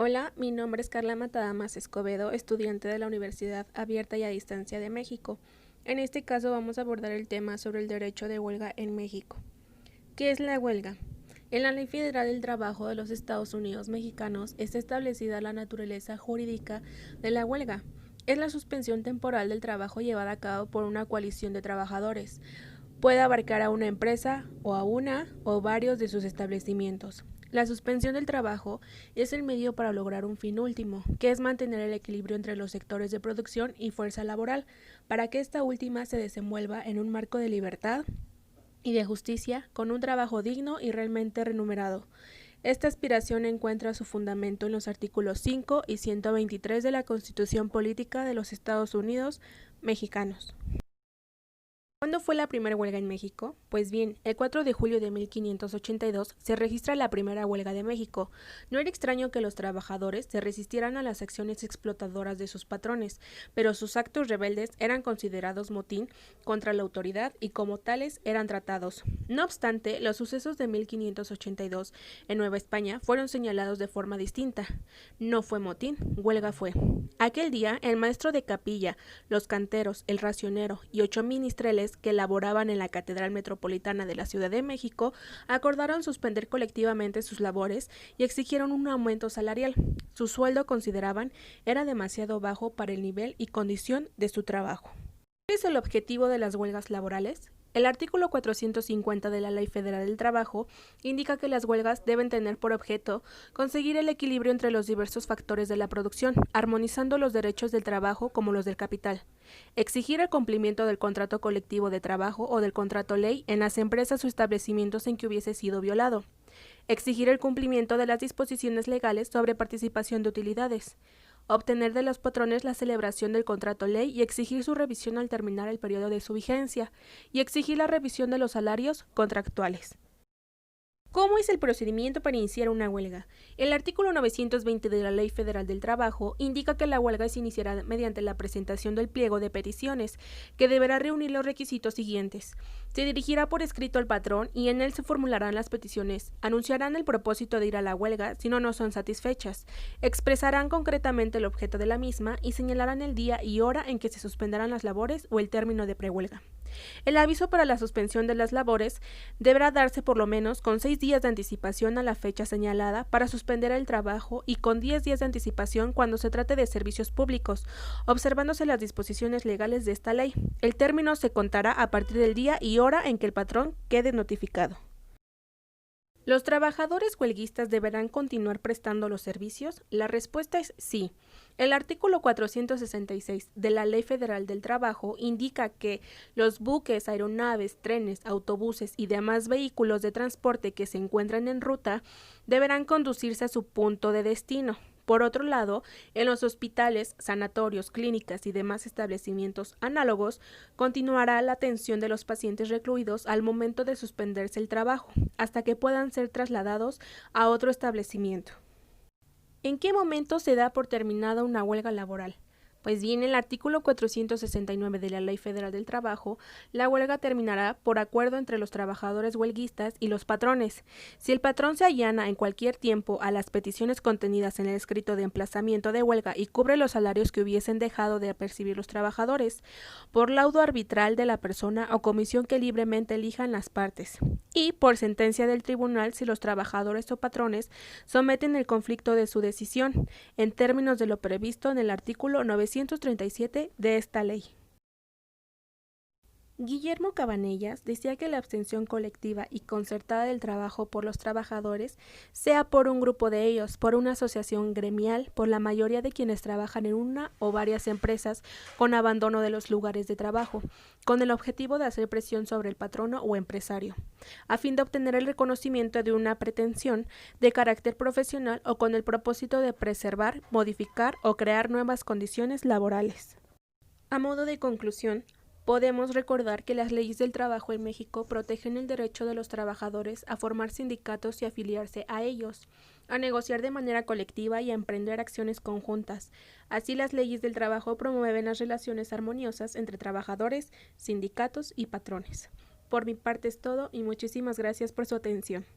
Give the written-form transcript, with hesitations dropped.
Hola, mi nombre es Carla Matadamas Escobedo, estudiante de la Universidad Abierta y a Distancia de México. En este caso vamos a abordar el tema sobre el derecho de huelga en México. ¿Qué es la huelga? En la Ley Federal del Trabajo de los Estados Unidos Mexicanos está establecida la naturaleza jurídica de la huelga. Es la suspensión temporal del trabajo llevada a cabo por una coalición de trabajadores. Puede abarcar a una empresa o a una o varios de sus establecimientos. La suspensión del trabajo es el medio para lograr un fin último, que es mantener el equilibrio entre los sectores de producción y fuerza laboral, para que esta última se desenvuelva en un marco de libertad y de justicia, con un trabajo digno y realmente remunerado. Esta aspiración encuentra su fundamento en los artículos 5 y 123 de la Constitución Política de los Estados Unidos Mexicanos. ¿Cuándo fue la primera huelga en México? Pues bien, el 4 de julio de 1582 se registra la primera huelga de México. No era extraño que los trabajadores se resistieran a las acciones explotadoras de sus patrones, pero sus actos rebeldes eran considerados motín contra la autoridad y como tales eran tratados. No obstante, los sucesos de 1582 en Nueva España fueron señalados de forma distinta. No fue motín, huelga fue. Aquel día, el maestro de capilla, los canteros, el racionero y 8 ministreles que laboraban en la Catedral Metropolitana de la Ciudad de México acordaron suspender colectivamente sus labores y exigieron un aumento salarial. Su sueldo, consideraban, era demasiado bajo para el nivel y condición de su trabajo. ¿Cuál es el objetivo de las huelgas laborales? El artículo 450 de la Ley Federal del Trabajo indica que las huelgas deben tener por objeto conseguir el equilibrio entre los diversos factores de la producción, armonizando los derechos del trabajo como los del capital. Exigir el cumplimiento del contrato colectivo de trabajo o del contrato ley en las empresas o establecimientos en que hubiese sido violado. Exigir el cumplimiento de las disposiciones legales sobre participación de utilidades. Obtener de los patrones la celebración del contrato ley y exigir su revisión al terminar el periodo de su vigencia, y exigir la revisión de los salarios contractuales. ¿Cómo es el procedimiento para iniciar una huelga? El artículo 920 de la Ley Federal del Trabajo indica que la huelga se iniciará mediante la presentación del pliego de peticiones, que deberá reunir los requisitos siguientes. Se dirigirá por escrito al patrón y en él se formularán las peticiones, anunciarán el propósito de ir a la huelga si no son satisfechas, expresarán concretamente el objeto de la misma y señalarán el día y hora en que se suspenderán las labores o el término de prehuelga. El aviso para la suspensión de las labores deberá darse por lo menos con 6 días de anticipación a la fecha señalada para suspender el trabajo y con 10 días de anticipación cuando se trate de servicios públicos, observándose las disposiciones legales de esta ley. El término se contará a partir del día y hora en que el patrón quede notificado. ¿Los trabajadores huelguistas deberán continuar prestando los servicios? La respuesta es sí. El artículo 466 de la Ley Federal del Trabajo indica que los buques, aeronaves, trenes, autobuses y demás vehículos de transporte que se encuentran en ruta deberán conducirse a su punto de destino. Por otro lado, en los hospitales, sanatorios, clínicas y demás establecimientos análogos, continuará la atención de los pacientes recluidos al momento de suspenderse el trabajo, hasta que puedan ser trasladados a otro establecimiento. ¿En qué momento se da por terminada una huelga laboral? Pues bien, en el artículo 469 de la Ley Federal del Trabajo, la huelga terminará por acuerdo entre los trabajadores huelguistas y los patrones. Si el patrón se allana en cualquier tiempo a las peticiones contenidas en el escrito de emplazamiento de huelga y cubre los salarios que hubiesen dejado de percibir los trabajadores, por laudo arbitral de la persona o comisión que libremente elijan las partes, y por sentencia del tribunal si los trabajadores o patrones someten el conflicto de su decisión, en términos de lo previsto en el artículo 937 de esta ley. Guillermo Cabanellas decía que la abstención colectiva y concertada del trabajo por los trabajadores, sea por un grupo de ellos, por una asociación gremial, por la mayoría de quienes trabajan en una o varias empresas con abandono de los lugares de trabajo, con el objetivo de hacer presión sobre el patrono o empresario, a fin de obtener el reconocimiento de una pretensión de carácter profesional o con el propósito de preservar, modificar o crear nuevas condiciones laborales. A modo de conclusión, podemos recordar que las leyes del trabajo en México protegen el derecho de los trabajadores a formar sindicatos y afiliarse a ellos, a negociar de manera colectiva y a emprender acciones conjuntas. Así, las leyes del trabajo promueven las relaciones armoniosas entre trabajadores, sindicatos y patrones. Por mi parte es todo y muchísimas gracias por su atención.